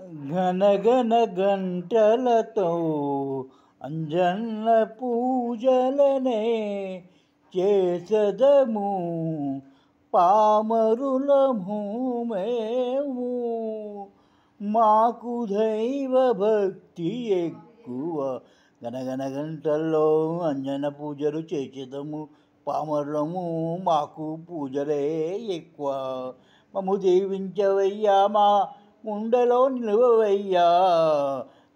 ఘనఘన గంటలతో అంజన్న పూజలనే చేసదము పామరులము మేము. మాకు దైవ భక్తి ఎక్కువ, గనగన గంటల్లో అంజన్న పూజలు చేసేదము పామరులము, మాకు పూజలే ఎక్కువ. మమ్ము దీవించవయ్యా, మా గుండెలో నిలువవయ్యా,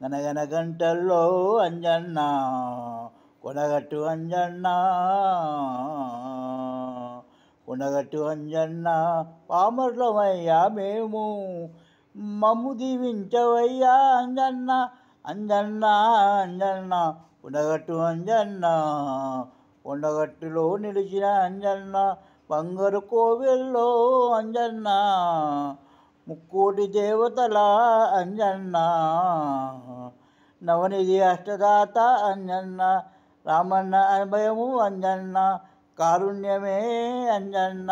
గనగన గంటల్లో అంజన్న కొనగట్టు అంజన్న, కొనగట్టు అంజన్న పామరులమయ్యా మేము. మమ్ము దీవించవయ్యా అంజన్న, అంజన్న అంజన్న కొనగట్టు అంజన్న, కొండగట్టులో నిలిచిన అంజన్న, బంగారు కోవెల్లో అంజన్న, ముక్కోటి దేవతల అంజన్న, నవనిధి అష్టదాత అంజన్న, రామన్న అభయము అంజన్న, కారుణ్యమే అంజన్న,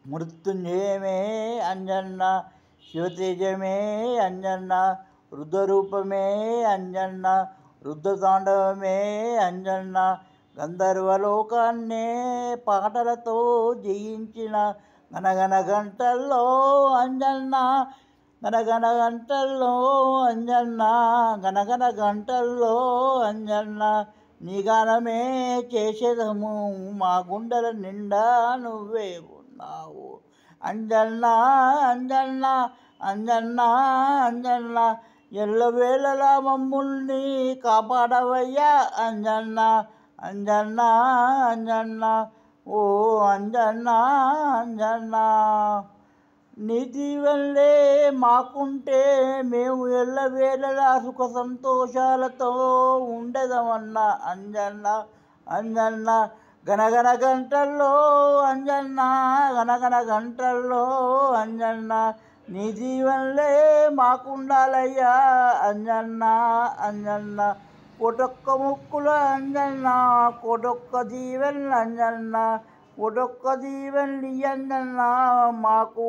మృత్యుంజయమే అంజన్న, శివతేజమే అంజన్న, రుద్రరూపమే అంజన్న, రుద్రతాండవమే అంజన్న, గంధర్వలోకాన్నే పాటలతో జయించిన గనగన గంటల్లో అంజన్న, గనగన గంటల్లో అంజన్న, గనగన గంటల్లో అంజన్న, నీ గానమే చేసేదము మా గుండెల నిండా నువ్వే ఉన్నావు అంజన్న, అంజన్న అంజన్న అంజన్న, ఎల్లవేళలా మమ్ముల్ని కాపాడవయ్యా అంజన్న, అంజన్న అంజన్న ఓ అంజన్న, అంజన్న నీ దీవెనలే మాకుంటే మేము ఎల్లవేళలా సుఖ సంతోషాలతో ఉండేదమన్న అంజన్న, అంజన్న గనగన గంటల్లో అంజన్న, గనగన గంటల్లో అంజన్న, నీ దీవెనలే మాకుండాలయ్యా అంజన్న, అంజన్న కోటొక్క ముక్కుల అంజన్న, కోటొక్క దీవెనలు అంజన్న, కోటొక్క దీవెనలు అంజన్న, మాకు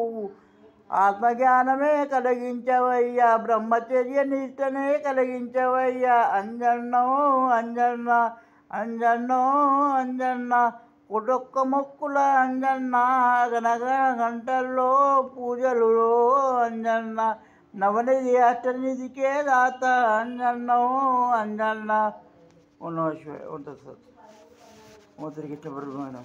ఆత్మజ్ఞానమే కలిగించవయ్యా, బ్రహ్మచర్య నిష్టనే కలిగించవయ్యా అంజన్నో, అంజన్న అంజన్నో అంజన్న, కోటొక్క మొక్కుల అంజన్న, గనగన గంటల్లో పూజలు అంజన్న, నవనిధి అష్టనిధికే దాత అంజన్నో, అంజన్న. ఉంటుంది సార్ తిరిగి ఇష్టపడుతున్నాను.